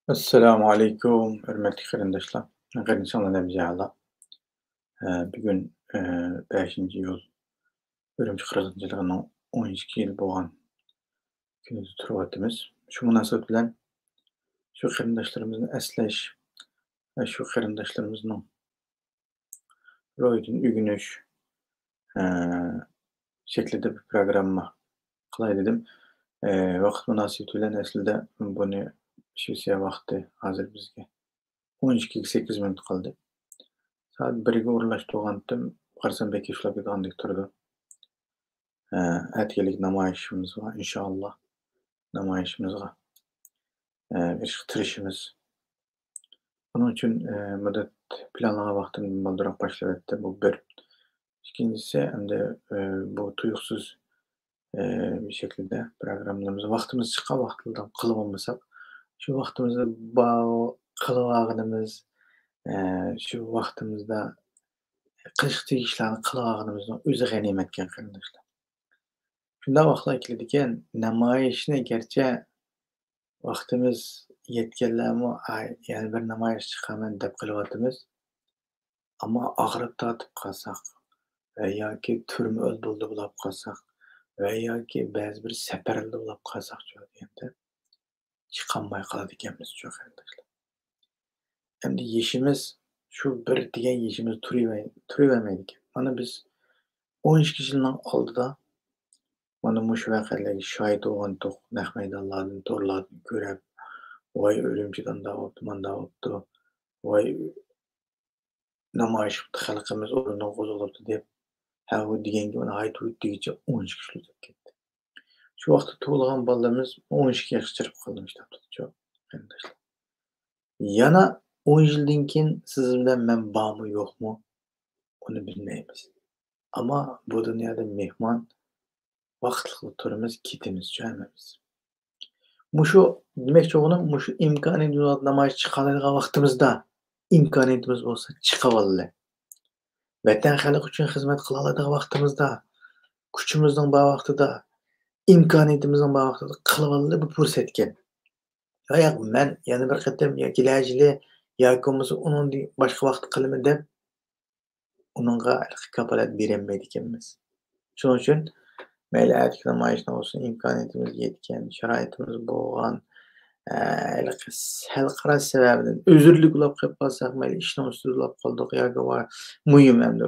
Assalamu alaikum, hörmətli qarindaşlar. Qarindaşlarla bizə bugün 5-ci iyul Ürümçi qırğınçılığının 12 il bolğan günüdür turbatymyz. Şu münasibet bilen şu qarindaşlarymyzyny əsleş we şu qarindaşlarymyzyň roýudyny ügünüş şeklinde bir programma qylay dedim. Wagt münasibeti bilen aslında buny şeýle wagty hazır bizge 12:08 minut kaldy. Saat 1'ge urunlaşdyrgandym, garsam beki işlep ýatandyk turdy. Ätgelik namaýyşymyz bar inşallah. Namaýyşymyzga tirişimiz. Bunun üçin medet planlanan wagtym boldurak başlap etdi. Bu bir. İkincisi hemde bu tuýuksuz bir şekilde programlarymyzy wagtymyz çykan wagtyldan kılıp almasak, şu wagtymyzda kılybagynymyz, şu wagtymyzda kyşky işlerni kılybagynymyzyň özü ganimetken garindaşlar. Şunda wagtlar kelediken namaýyşyny gerçi wagtymyz ýetgenlämi ýani bir namaýyş çykaman dep kelypatymyz. Ama agyryp tatyp kalsak we ýa-ki türme öldürdi bulap kalsak we ýa-ki bäzi bir seperli bulap kalsak degende çykanmay kaladikenmiz şu garindaşlar. Endi ýeşimiz şu bir diýen ýeşimiz turybermeýdiken. Mana biz 12 ýyldan aldyda mana muşu wakalarga şahit bolgandyk, näq meýdanlardan, torlardan görep, "Vay ölümçiden da bopdy, manda bopdy, vay namaýyş halkymyz orundan gozulupdy" dep häwu diýengi mana aýtyp ötdigiçe 13 ýyl ötüp ketdi. Şu wagtda tugulgan balalarymyz 12 ýaşa çyryp kaldymışlar tutjak garindaşlar. Yana 10 ýyldan kin siz bilen men barmy ýokmy onu bilmeýiz. Ama bu dünýäde mehman wagtly turymyz, ketimiz, joýmamyz. Muşu demekçi ogunum muşu imkanyny namaýyş çykaladigan wagtymyzda imkanyýetimiz bolsa çykap ally. Watan halyk üçin hyzmat kıla aladigan wagtymyzda, küçümizdiň bar wagtyda, imkanyýetimizdiň bar wagtyda kılıp ally bu pursatken. Ýa men ýani bir qatam ýa-ki läjili ýa-ki bolmasa onuň başga wagt kylmy dep onunğa kapalat berenmeýdikenmiz. Şonuň üçin meýli ätiki namaýyşyna bolsun imkanyýetimiz ýetgen, şaraitimiz bolgan, halkara sebäbinden özürlük ulap galyp kalsak, meýli işiniň üstünde ulap kaldyk ýa-ki muhim hemde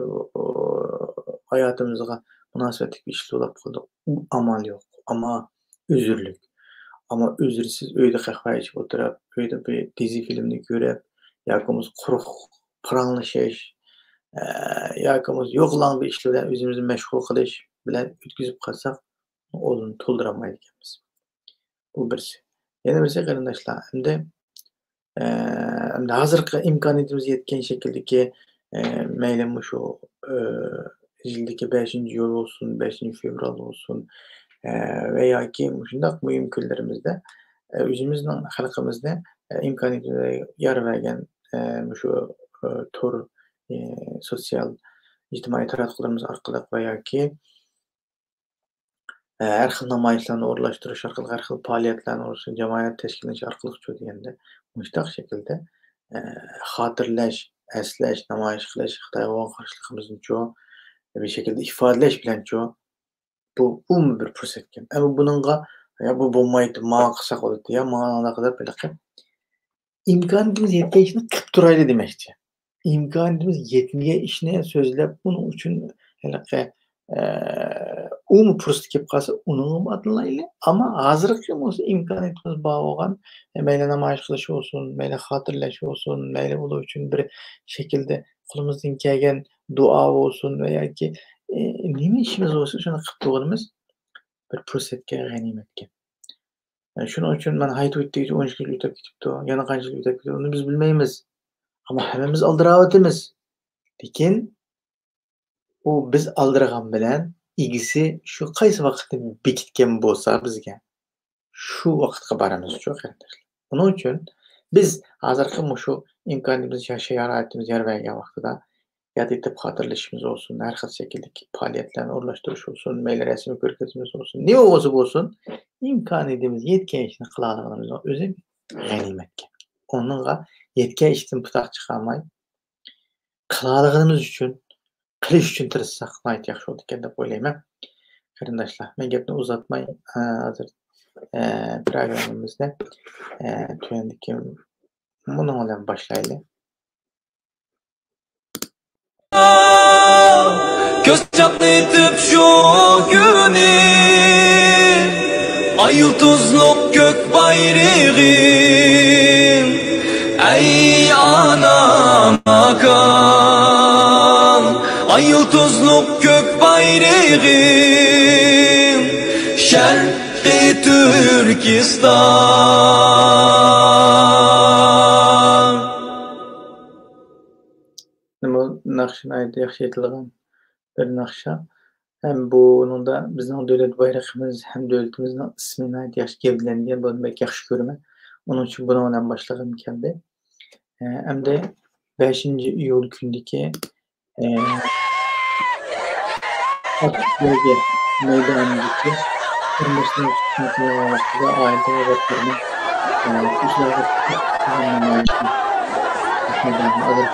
hayatymyzga münasibetli bir işle ulap kaldyk. Amal ýok. Ama özürlük. Ama özürsiz öýde kahwa içip oturup, öýde bir dizi filmini görüp, ýa-ki bolmasa kuruk paranlaşyş, ýa-ki bolmasa ýoklan bir işle bilen özümizi meşgul kylyş bilen ötküzüp kalsak, onuny tolduramaýdykenmiz. Bu birisi. Ýene birisi garindaşlar, hemde hazırkı imkanyýetimiz ýetgen şekildeki meýli muşu ýyldaki 5-nji ýol bolsun, 5-nji fevral bolsun we ýa-ki muşundak muhim günlerimizde özümizden, halkymyzda imkanyýetimize ýar bergen muşu tor sosial ijtimai taratqularymyz arkaly we ýa-ki her xil namaýyşlarny orunlaşdyryş arkaly, her xil faaliýetlerni bolsun, jamaýat teşkil arkaly ço diýende muşdak şekilde hatırlaş, esleş, namaýyş kılıç, Xitayga bolan garşylygymyzyň ço bir şekilde ifadeleş bilen ço bu bir pursatken. Ama bununla ya bu bolmaýdy, maňa kılsak bolady ya maňa ana kadar belki imkanyýetimiz ýetgen işini kıp duraýly demekçi. İmkanyýetimiz ýetmeýän işine sözlep bunuň üçin pursat kep kalsa onuň adlaýly. Ama hazırky bolsa imkanyýetimiz bar bolgan meýli namaýyş kılıç bolsun, meýli hatırlaş bolsun, meýli ulu üçin bir şekilde kulymyzdan kelgen dua bolsun we ýa-ki nime işimiz bolsa şonu kıp durýarymyz bir pursatga ganimetken. Şonuň üçin men aýtyp ötdigiçe 12 ýyl ötüp gitipdi, ýana kança ýyl ötüp gitipdi, onu biz bilmeýmiz. Ama hemmemiz aldyrap ötemiz. Lekin o biz aldyrgan bilen igisi şu gaýsy wagtda bekitgen bolsa bizge şu wagtga baramyz şu garindaşlar. Onuň üçin biz hazırky muşu imkanyýetimiz şaraitimiz ýar bergen wagtda ýad etip hatırlaşymyz bolsun, her xil şekildeki faaliýetlerni orunlaşdyryş bolsun, meýli resmi görkezmemiz bolsun, nime bolsa bolsun imkanyýetimiz ýetgen işini kyla alганymyzyň özü ganimetken. onunla yetken işten putak çıkarmay, kılalığımız üçün, qilish üçün tirishsak nihoyat yaxshi bo'ldi ekan deb o'ylayman. Qarindoshlar, men gapni uzatmay, hozir programmamizni tuyandagi buni bilan boshlaylik. Göz çatlayıp şu günü ay yıldızlık gök bayrağım ey anam akan ay yıldızlık gök bayrağım Şerqi Türkistan Nima naqshini aytdi yaxshi aytilgan bir naqsha. Hem bunun da bizning davlat bayrog'imiz hem davlatimizning ismini yaxshi gavdalangan bo'lmak yaxshi ko'raman. Onun uchun buni bilan boshlag'im keldi. Hem de 5-iyul kundagi Atatürk meydanındaki Kırmızı Sınıfı'na ait olaylarını kuşlarda tanımlamayı meydanına alırım.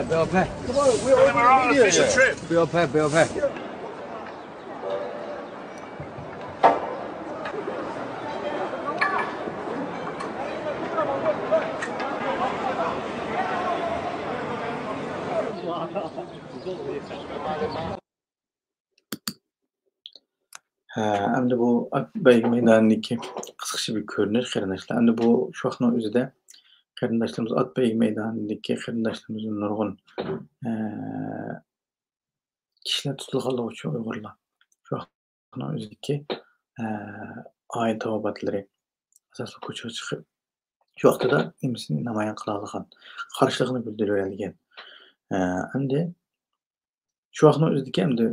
Be up here. Come on, we're on an official trip. Be up here, be up here. Endi bu Akbay meydanındaki qisqacha bir ko'rinish qarindoshlar. Endi bu shu vaqtning o'zida qarindoshlarimiz Akbay meydanındaki qarindoshlarimiz nurg'un kishilar tutilganligi uchun Uyg'urlar shu vaqtning o'zidagi oin tavobatlari asosli ko'chaga chiqib shu vaqtida nimasini namoyon qila olgan, qarshiligini bildirgan. Endi shu vaqtning o'zidagi endi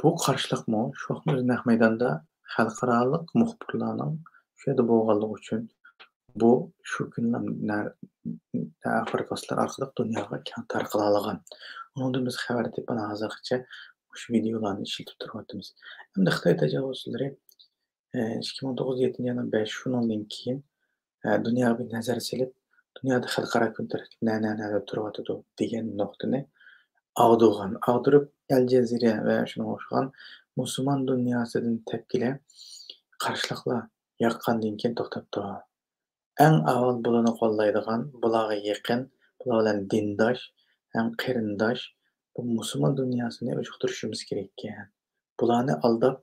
bu qarshilikmi shu vaqtning o'zida naq maydonda xalqaroliq muxbirlarning shu yerda bo'lganligi uchun bu shu kunlar axborot vositalari orqali dunyoga keng tarqala olgan. Undan biz xabar deb mana hozirgacha shu videolarni ishlatib turyapmiz. Endi Xitoy tajovuzchilari 2009 yana 5 shundan keyin dunyoga bir nazar silib, dunyoda xalqaro kun tartibida turyapti degan nuqtani ag'dirib Al Jazeera va shunga o'xshagan musulmon dunyosidan tepkilar qarshiliklar yaqqandan keyin to'xtabdi. Eng avval bularni qo'llaydigan, bularga yaqin, bular bilan dindosh, ham qarindosh bu musulmon dunyosini uyg'otishimiz kerak ekan. Bularni aldab,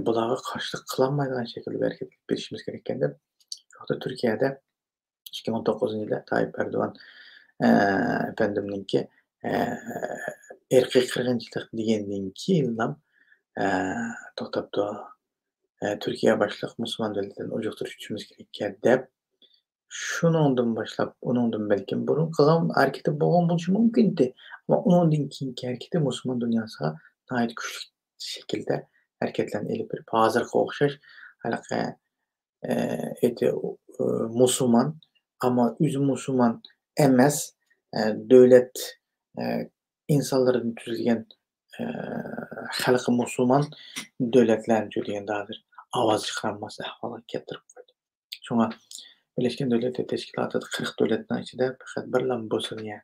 bularga qarshilik qilolmaydigan shaklda harakat berishimiz kerak ekan deb Turkiyada 2019-yilda Tayyip Erdo'g'an efendimninki erkiy qirg'inchilik degandan keyin ham to'xtabdi. Turkiya boshliq musulmon davlatlarini uyg'otishimiz kerak ekan deb shundan boshlab, undan balkim burun qilgan harakati bo'lgan bo'lishi mumkin edi. Ammo undan keyingi harakati musulmon dunyosiga nihoyat kuchli shaklda harakatlarni elib berib, hozirga o'xshash halaqa musulmon, ammo o'zi musulmon emas, davlat insonlardan tuzilgan xalqi musulmon davlatlarni tuzilgan hozir ovoz chiqarolmas ahvolga keltirib qo'ydi. Shunga Birleşken Devletler Teşkilatı'da 40 devletning ichida faqat birla Bosniya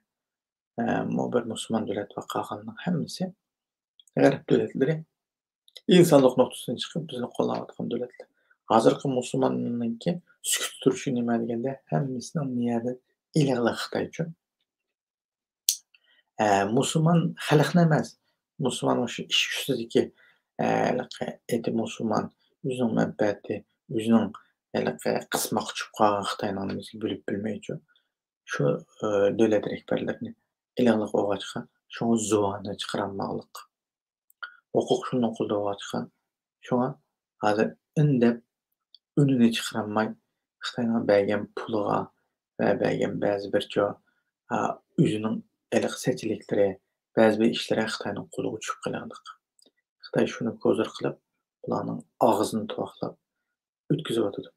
bir musulmon davlat va qolganlar hammasi g'arb davlatlari insonlik nuqtasidan chiqib bizni qo'llayotgan davlatlar. Hazırkı musulmannınki sükut turuşu nima degende hemmisinin niyeti iliqli Xitoy uchun. Musulmon xalqni emas, musulmon o'sha ish ustidagi eti musulmon o'zining manfaati, o'zining qismoqchi tushib qolgan Xitoyni nimasiga bo'lib bilmaychi. Shu davlat rahbarlarini iliqli qo'yg'achqa, shuni zuvoni chiqarolmoqlik. Huquq shuni qo'llayotgan. Shunga hozir indab unini chiqarolmay Xitoyning bergan puliga va bergan ba'zi bir o'zining iliq seçilikleri, ba'zi bir ishlari Xitoyning qo'liga tushib qolgandik. Xitoy shuni ko'zir qilib, ularning og'zini to'qlab o'tkazyotdi.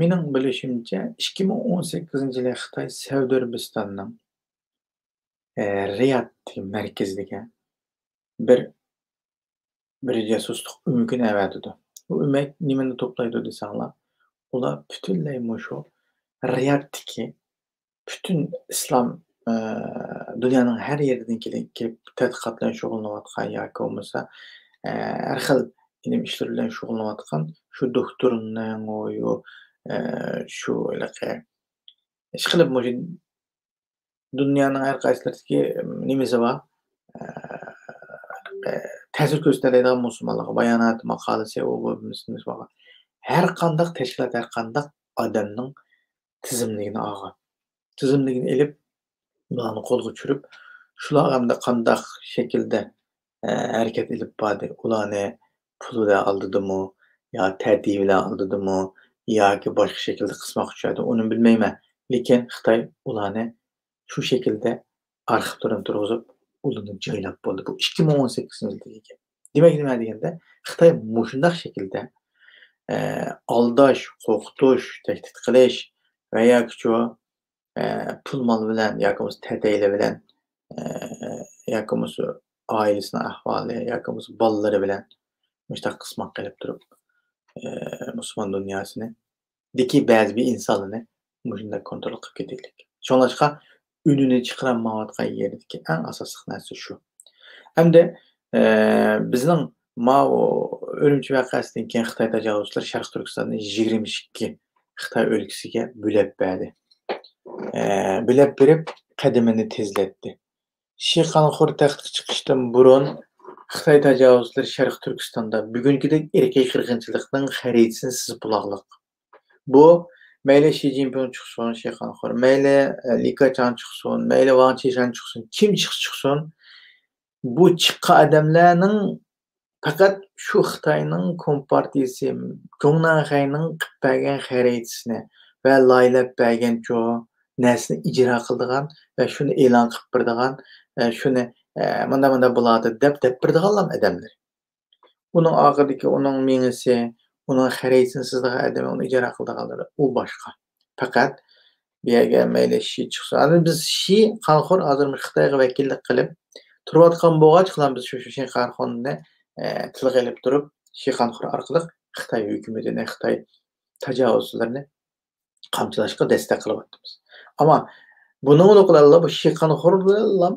Mening bilishimcha 2018-yili Xitoy Saudiya Arabistonining Riyad markazidagi bir jasusluk ümükini əvədidir. Bu ümük niməni toplaydı desənglər, ular bütünlüy muşu Riyad'daki bütün İslam dünyanın hər yerindən kelib tədqiqatla şug'ullanayotgan yoki bo'lmasa har xil ilm ishlar bilan shug'ullanayotgan shu doktorning shu ishqilib dunyoning har qaysisidagi nimasi bor ta'sir ko'rsatadigan musulmonlarga bayonot maqolasi bor. Har qanday tashkilot, har qanday odamning tizimligini olgan. Tizimligini elib, ularni qo'lga tushirib, shular hamda qanday shaklda harakat elib bordi. Ularni pulida aldidimi, yo ta'dib bilan aldidimi, yoki boshqa shaklda qismoqchi tushadi, uni bilmayman. Lekin Xitoy ularni shu shaklda arxivlarni turg'izib, ularni joylab bo'ldi. Bu 2018-yilda. Demak, nima deganda, Xitoy mushundaq shaklda aldash, qo'rqitish, tahdid qilish va yoki pul mol bilan yoki bo'lmasa ta'daylar bilan yoki bo'lmasa oilasining ahvoli yoki bo'lmasa bolalari bilan mushtaq qismoq qilib turib musulmon dunyosini deki ba'zi bir insonlarni mushunday kontrol qilib ketaylik. Shunlashqa unini chiqarolmayotgan yerdagi eng asosiy narsa shu. Hamda bizning Urumchi voqeasidan keyin Xitoy tajovuzchilari Sharq Turkistonni 22 Xitoy o'lkasiga bo'lib berdi. Bo'lib berib, qadamini tezlatdi. Shixanxo'r taxtga chiqishdan burun Xitoy tajovuzchilari Sharq Turkistonda bugünkidek erkak qirg'inchilikning xaritasini siz buloqliq. Bu mayli Xi Jinping chiqsin, Shixanxo'r, mayli Li Keqiang chiqsin, mayli Wang Qishan chiqsin, kim chiqsin, bu chiqqan odamlarning faqat shu Xitoyning kompartiyasi, Jongnanxayning qilib bergan xaritasini va loyilab bergan narsani ijro qiladigan va shuni e'lon qilib beradigan, shuni mana bo'ladi deb beradigan odamlar. Uning oxiridagi uning mingisi, uning xaritasini sizdigan odam, uni ijro qiladiganlar u boshqa. Faqat bu yerga mayli Xi chiqsin. Biz Xi Xanxo'r hozir Xitoyga vakillik qilib turayotgan bo'lg'ach, biz shu Xanxo'rni tilga ilib turib, Xanxo'r orqali Xitoy hukumatini, Xitoy tajovuzchilarini qamchilashga destek qilyapmiz. Ammo buni unuqlarlar bu Xanxo'r bilan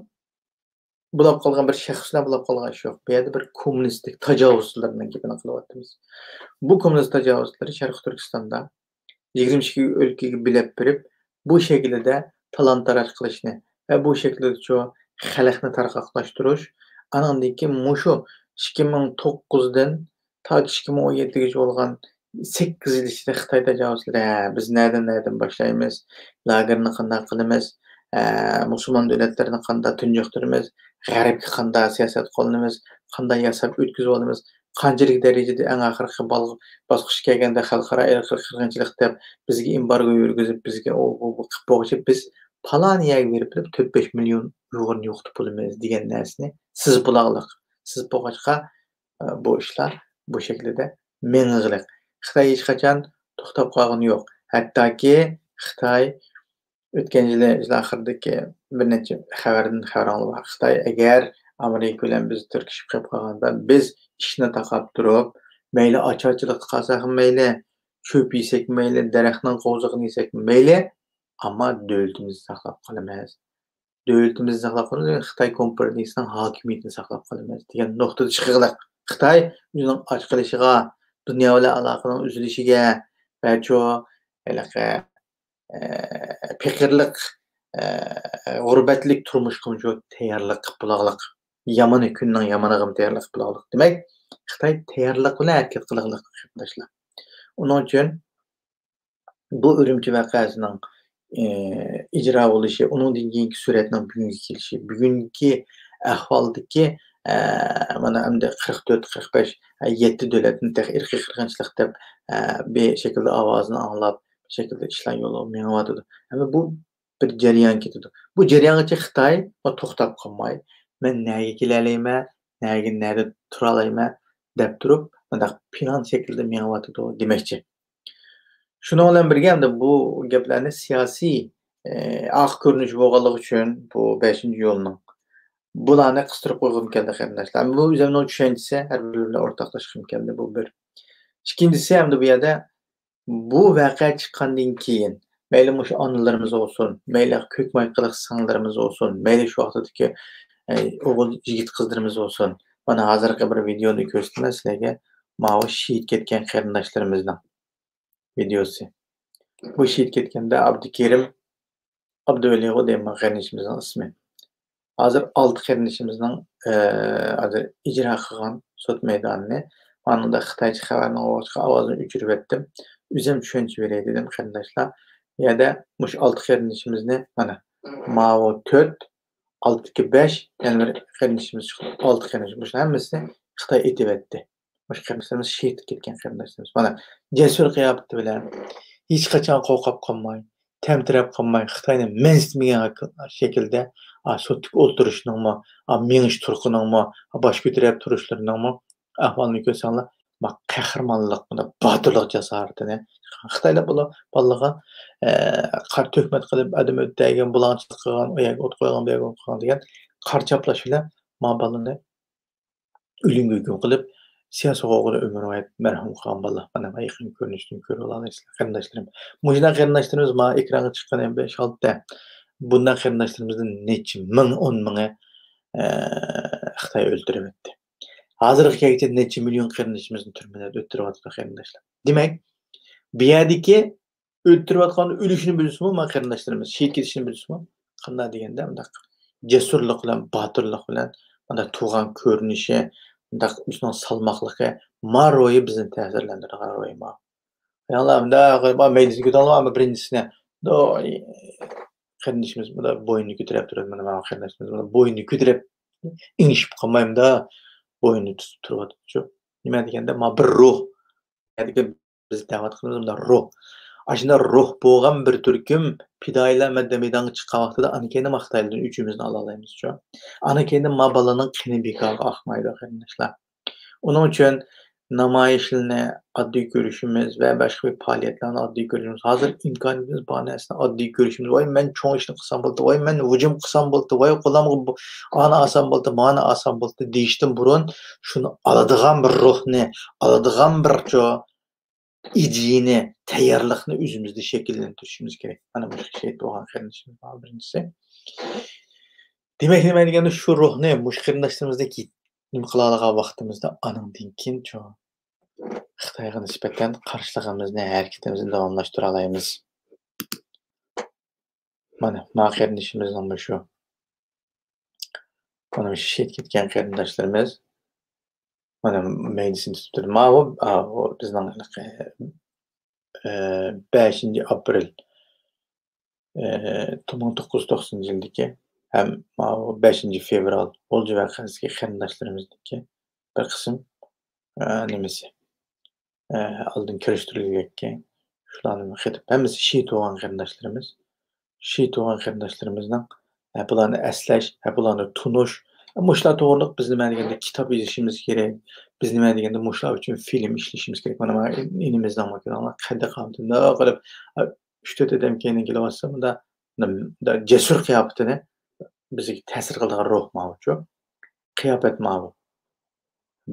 bulab qolgan bir shaxslar bulab qolgan ish yo'q. Bu yerda bir kommunistik tajovuzchilarning gapini qilyapmiz. Bu kommunist tajovuzchilar Sharq Turkistonda 22 o'lkaga bilib berib, bu shaklda talon-taroj qilishni va bu shaklda xalqni tarqoqlashtirish, anandan keyin mushu 2009dan ta 2017gacha bo'lgan 8 yil ichida Xitoy tajovuzchilari biz nereden boshlaymiz, lagerni qanday qilamiz, musulmon davlatlarini qanday tunjuqtiramiz, g'arbga qanday siyosat qo'llaymiz, qanday yasab o'tkazib olamiz, qanchalik darajada eng oxirgi bosqichga kelganda xalqaro qirg'inchilik deb bizga embargo yurgizib, bizga qilib bo'g'ishib, biz falan yerga berib 4-5 million Uyg'urni yo'qotib bo'lamiz degan narsani siz buloqliq. Siz bo'g'achqa bu ishlar bu shaklda meng'ig'liq. Xitoy hech qachon to'xtab qolgani yo'q. Hattoki Xitoy o'tgan yil oxiridagi bir necha xabarlar bor. Xitoy agar Amerika bilan biz turkishib qolib qolganda biz ishni taqab turib, mayli ocharchilik qilsak, mayli cho'p yesak, mayli daraxtning qo'zig'ini yesak, mayli, ammo davlatimizni saqlab qolamiz. Davlatimizni saqlab qolamiz, Xitoy kompartiyasining hokimiyatini saqlab qolamiz degan nuqtada chiqiladi. Xitoy o'zining och qilishiga, dunyo bilan aloqaning uzilishiga va shu hanaqa piqirliq, g'urbatlik turmushga shu tayyorlik qilib bulog'liq. Yomon kunning yomoniga tayyorlik qilib bulog'liq. Demak, Xitoy tayyorlik bilan harakat qilganlik qarindoshlar. Uning uchun bu Urumchi voqeasining ijro bo'lishi, uningdan keyingi suratning bugunga kelishi, bugungi ahvoldagi mana endi 44-45 7 davlatni irqiy qirg'inchilik deb bir şekilde ovozini anglab, bir şekilde ishlar yo'li menyapti. Ama bu bir jarayon ketadi. Bu jarayongacha Xitoy to'xtab qolmay, men nega kelalayman, nerda tura olayman deb turib, bunday plan shaklida menyapti demoqchi. Şuna bilan birga hamda bu gaplarni siyosiy oq ko'rinish bo'lganligi uchun bu 5-yo'lning bularni qistirib qo'ygim keldi qarindoshlar. Bu o'zimning tushunchasi har biri bilan o'rtoqlashishim keldi bu bir. Ikkinchisi hamda bu yerda bu voqea chiqqandan keyin mayli shu onalarimiz olsun, mayli ko'kmayqiliq singlarimiz olsun, mayli shu vaqtdagi o'g'il yigit qizlarimiz olsun. Mana hozirgi bir videoni ko'rsataman sizlarga. Mana shehid ketgan qarindoshlarimizning videosi. Bu shehid ketganda Abdukerim Abduvaliyev degan qarindishimizning ismi. Hozir 6 qarindishimizning hozir ijro qilgan sud maydonini manada Xitoycha xabarni ovozini o'chirib etdim. O'zim tushuncha beray dedim qarindoshlar. Yerda mush 6 qarindishimizni mana Mao 4 6 5 yana bir qarindishimiz chiqdi. 6 qarindishimiz hammasini Xitoy etib etdi. Mush qarindishimiz shehid ketgan qarindishimiz. Mana jasur qiyofati bilan hech qachon qo'rqib qolmay, temtirab qolmay Xitoyni mensimagan shaklda sotib o'ltirishninmi, menish turqiningmi, bosh ko'tarib turishlariningmi ahvolini ko'rsanglar, qahramonlik, botirlik jasoratini Xitoyda bolaga qar to'kmat qilib, adam o'tdagan bulanchilik qilgan, oyoq o't qo'ygan, bergan qilgan degan qarchaplash bilan bolani o'limga hukm qilib, siyosiy o'g'ri Umurboyev marhum qilgan bola. Mana yaqin ko'rinishdan ko'rib olasizlar qarindoshlarim. Bunday qarindoshlarimiz mana ekranga chiqqan 5-6 ta. Bundan qarindoshlarimizni necha ming, 10 mingi Xitoy o'ldirib etdi. Hozirgi kaytda necha million qarindoshimizni turmalarda o'ttiryapti qarindoshlar. Demak, bu yerdagi o'ttirayotgan o'lishini bilsizmi, mana qarindoshlarimiz shehid ketishini bilsizmi? Qanday deganda, undaq jasurlik bilan, botirlik bilan, mana tug'an ko'rinishi, undaq ustidan salmoqligi Maro'yi bizni ta'sirlantirgan ro'y ma. Ya'ni unda maydisi ko'tarilgan, ammo birinchisini qarindishimiz bunda bo'yinni ko'tarib turadi. Mana qarindishimiz bunda bo'yinni ko'tarib ingishib qolmaymda, bo'yinni tutib turibdi. Nima deganda, ma bir ruh. Ya'ni biz da'vat qilamiz, unda ruh. Ashunda ruh bo'lgan bir turkum fidoilar maydonga chiqqan vaqtida ana keyin maqtaylardan uchimizni ola olamiz-ku. Ana keyin ma bolaning qini bekorga oqmaydi qarindoshlar. Uning uchun namoyishlarni oddiy ko'rishimiz va boshqa bir faoliyatlarni oddiy ko'rishimiz. Hozir imkonimiz bor narsani oddiy ko'rishimiz. Voy men cho'ng ishni qilsam bo'ldi, voy men hujum qilsam bo'ldi, voy qo'limga ana olsam bo'ldi, mana olsam bo'ldi deyishdan burun shuni oladigan bir ruhni, oladigan bir ideyani, tayyorlikni o'zimizda shakllantirishimiz kerak. Mana bu şey bo'lgan qarindishimiz bor birinchisi. Demak, nima deganda shu ruhni mush qarindoshlarimizga nima qila olgan vaqtimizda anandan keyin Xitoyga nisbatan qarshiligimizni, harakatimizni davomlashtira olamiz. Mana qarindishimizning shu. Mana shehid ketgan qarindoshlarimiz mana maydisini tutib turdi. Bizning 5 aprel 1990-yildagi ham 5 fevral Olji voqeasiga qarindoshlarimizniki bir qism nimasi oldin kirishtirilgan shularni xetib hammasi shehid bo'lgan qarindoshlarimiz. Shehid bo'lgan qarindoshlarimizning bularni eslash, bularni tunish, mushlar to'g'riliq biz nima deganda kitob yozishimiz kerak. Biz nima deganda mushlar uchun film ishlashimiz kerak. Mana inimizdan makronlar qanday qilib 3-4 odam keyin kelyapsa, bunda jasur qiyofatini bizga ta'sir qiladigan ruh mavjud. Qiyofat mavjud.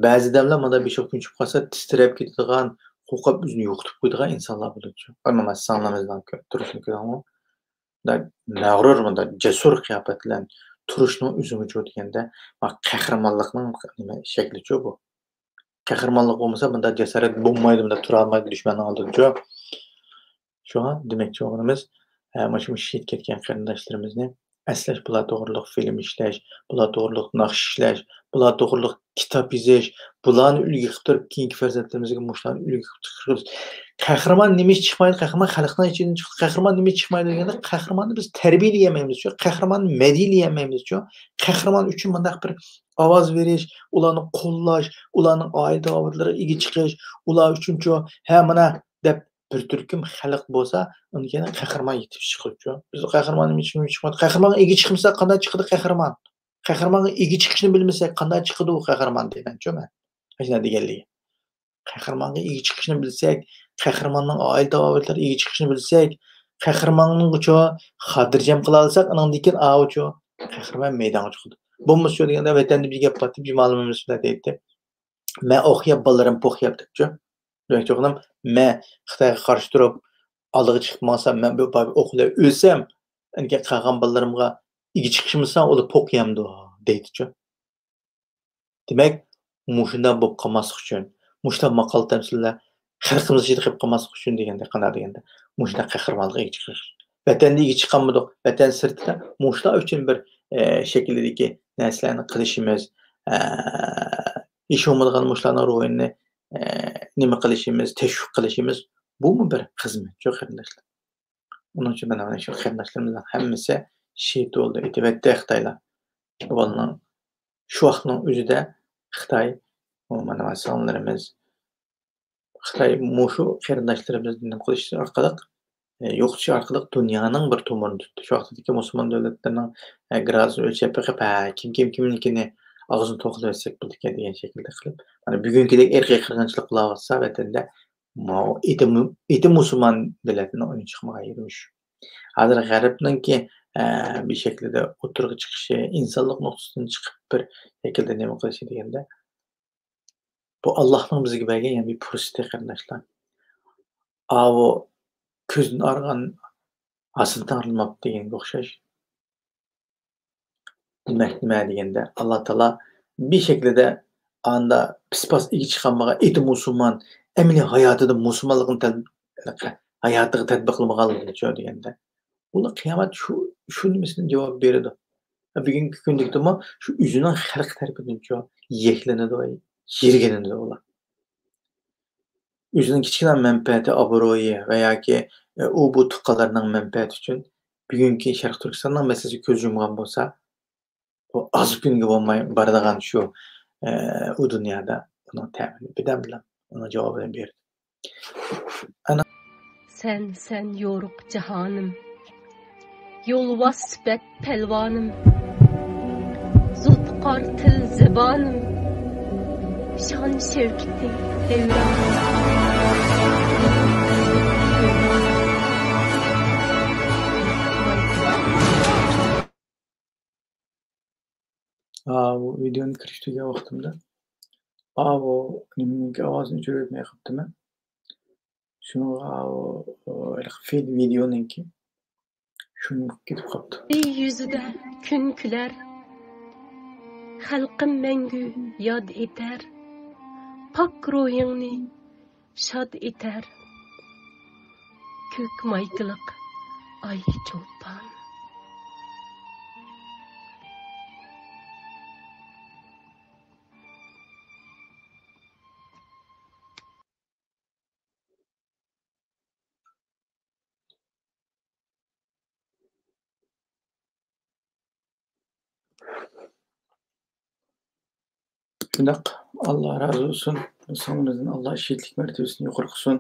Ba'zi damlar mana beshok kun chiqib qolsa, titrab ketadigan, qo'rqib o'zini yo'qotib qo'yadigan insonlar bo'ladi. Mana sanamizdan turishni ko'raman. Mag'rur, jasur qiyofat bilan turishni o'zini deganda qahramonlikning shakli-ku bu. Qəhrəmanlıq olmasa bunda cəsarət bulmaydı, bunda tura almaydı düşmənin aldınca. Şuna deməkçi olduğumuz, mana shu şehit ketgan qarindoshlarimizni əsləş, bular to'g'riliq film ishlash, bular to'g'riliq naqsh ishlash, bular to'g'riliq kitob yozish, bularni ulgu qilib turib keyingi farzandlarimizga mushlarni ulgu qilib turib qahramon nima ish chiqmaydi, qahramon xalqdan ichidan chiqdi, qahramon nima ish chiqmaydi deganda qahramonni biz tarbiyalayamaymiz-ku, qahramonni madiyalayamaymiz-ku. Qahramon uchun bundaq bir ovoz berish, ularni qo'llash, ularning oila avlodlariga ega chiqish, ular uchunchu ha mana deb bir turkum xalq bo'lsa, unga qahramon yetib chiqibdi. Biz qahramon nima uchun chiqmadi? Qahramonga ega chiqmasa qanday chiqadi qahramon? Qahramonga ega chiqishni bilmasak qanday chiqadi u qahramon deganchi men. Mana deganligi. Qahramonga ega chiqishni bilsak, qahramonning oila avlodlariga ega chiqishni bilsak, qahramonning uchu xotirjam qila olsak, undan keyin avuchu qahramon maydonga chiqadi. Bo'lmasa shu deganda vatanda bir gap qotib ma'lumimiz shunday deydi. Men o'qiyap bolarim po'qiyap debchi. Demak, o'g'lim, men Xitoyga qarshi turib, oldiga chiqib olsam, men bu o'qilib o'lsam, unga qolgan bolalarimga ega chiqishimsan, ular po'qiyamdi deydi-chi. Demak, mushundan bo'lib qolmaslik uchun, mushundan maqol tamsillar xalqimiz ichida qolib qolmaslik uchun deganda qanday deganda, mushundan qahramonlikqa ega chiqish. Vatanda ega chiqqanmidik, vatan sirtida mushlar uchun bir shakldagi narsalarni qilishimiz, ish olmagan mushlarning ruhini nima qilishimiz, tashviq qilishimiz bu bir xizmat, shu qarindoshlar. Uning uchun mana shu qarindoshlarimizni hammasi shehid bo'ldi. Aytibdi Xitoylar. Ularning shu vaqtning o'zida Xitoy mana sonlarimiz Xitoy mushu qarindoshlarimizni nima qilish orqali yo'qotish orqali dunyoning bir to'mirini tutdi. Shu vaqtdagi musulmon davlatlarining gradusini o'lchab biqib, kimnikini og'zini to'qilib etsak bo'ldi degan shaklda qilib, mana bugünkidek irqiy qirg'inchilik qilyapsa vatanda eti musulmon davlatini o'yin chiqmagan yurmush. Hozir g'arbninki bir shaklda o'tirg'i chiqishi, insonlik nuqtasidan chiqib bir shaklda nima qilishi deganda bu Allohning bizga bergan yana bir fursati qarindoshlar. Avo ko'zdan argan aslida arılmab deganga o'xshash. Nima deganda Alloh taolo bir shaklda anda pispas ega chiqmagan eti musulmon amaliy hayotida musulmonlikni hayotiga tatbiqlamaganligini deganda ular qiyomat shu nimasidan javob beradi. Bugungi kundagimi shu o'zining xalq tarafidan yeklanadi va yerganadi ular. O'zining kichkina manfaati, obro'yi va yoki u bu tuqqanlarning manfaati uchun bugungi Sharq Turkistonning masalasi ko'z yumgan bo'lsa, bu az kunga bo'lmay boradigan shu u dunyoda uning ta'mini bilan uning javobini berdi. Sen yo'ruq jahonim, yo'lvoz sifat palvonim, zulfiqor til zibonim, shon shavkati devronim. Bu videoni kirishtirgan vaqtimda bu nimning ovozini o'chirmay qolibdimi? Shuni feed videoningki shuni ketib qolibdi. Yüzüde kun kular, xalqim mangu yod etar, pok ruhingni shod etar, ko'k maykiliq ay cho'lpon. Shundoq Alloh razı olsun. Sonimizdan Alloh shehidlik martabasini yuqori qilsin.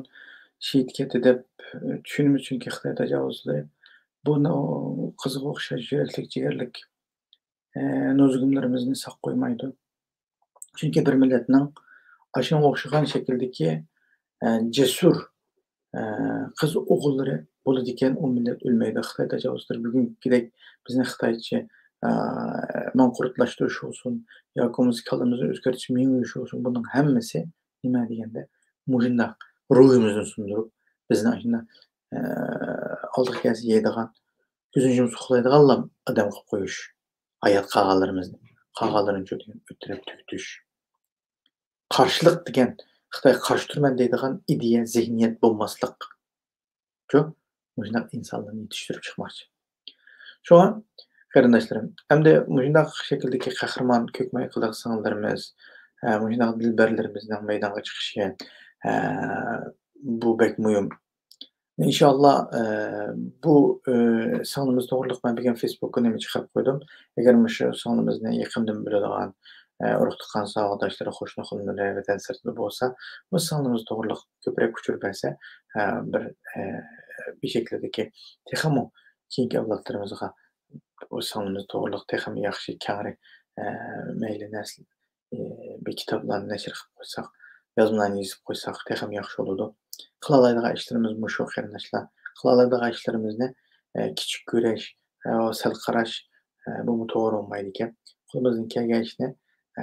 Shehid ketdi deb tushunimiz chunki Xitoy tajovuzlari buni qizga o'xshash yuraklik, jigarlik nozugumlarimizni saq qo'ymaydi. Chunki bir millatning shunga o'xshagan shakldagi jasur qiz o'g'illari bo'ladi ekan, u millat o'lmaydi. Xitoy tajovuzlari bugünkidek bizni Xitoycha manqurtlashtirish olsun yoki kalamizni o'zgartirish meng'ish olsun, buning hammasi nima deganda mushundaq ruhimizni sundirib, bizni shunday oldiga kelsa yeydigan, ko'zini yumib uxlaydigan odam qilib qo'yish, hayot qolganlarimizni qolganlarini o'tirib tugutish. Karşılık degan Xitoy qarshi turman deydigan ideya, zihniyat bo'lmaslik. Shu mushundoq insonlarni yetishtirib chiqmoqchi. Şoňa garyndaşlarym, hamda mushundoq şekildäki qahramon kökmäý qyldyk singillerimiz, mushundoq dilberlerimizden meýdanga çykyşy, bu bek muhim. İnşallah bu sanymyz dogrulyk men bilgen Facebook'a näme çykaryp goýdum. Eger muşu sanymyzny ýakyndan biladigan uruk-tuqqan sawagdaşlara, hoşnuhumlara we täsirli bolsa, bu sanymyz dogrulyk köprek uçur berse, bir bir şekildäki tehimo keyinki awlatlarymyzga bu sanymyz dogrulyk tehim ýaxşy käňri meýli näsil bir kitaplarny neşir qylyp goýsak, yazmalarny ýazyp goýsak tehim ýaxşy bolady. Kılalaydıgan işlerimiz muşu garyndaşlar. Kılalaydıgan işlerimizni kiçik göreş, sel qaraş bu toğry bolmaýdy eken. Golymyzdan kelgen işni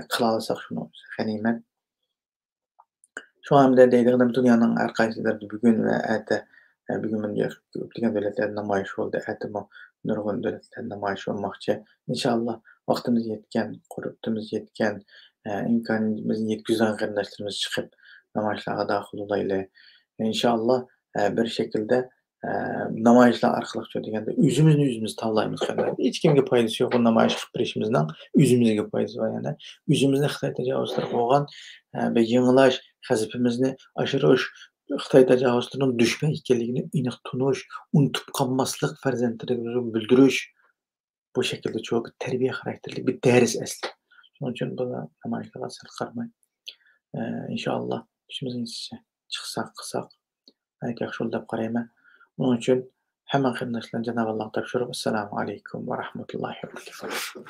kılalasak şunu ganymet. Şu hamda diýdiginim dünýäniň her gaýsy ýerinde bugün we äte bugün mende köplegen döwletlerde namaýyş boldy. Äte bu nurgun döwletlerde namaýyş bolmakçy. İnşallah wagtymyz ýetgen, gurupdymyz ýetgen, imkanymyz ýetgizen garyndaşlarymyz çykyp namaýyşlarga dahil bolaýly. İnşallah bir şekilde namayişler arkalıkça degende üzümüz tavlayımız kadar. Hiç kimge paydası yok o namayış kılıp birişimizden. Üzümüzge paydası var yani. Üzümüzde Xitay tecavüzleri koğan ve yığılaş, hazipimizni aşırı hoş Xitay tecavüzlerinin düşme hikayeligini inik tunuş, unutup kalmaslık farzentlerimizi bildirüş. Bu şekilde çok terbiye karakterli bir deriz esli. Onun için buna namayişlara sel karmayın. İnşallah işimizin size çıksak, kısak. Belki yaxşı dep garaýman. Onun üçin hemme garyndaşlar Cenab-ı Allah'a tapşyryp, assalamu aleykum we rahmetullahi we berekatuh.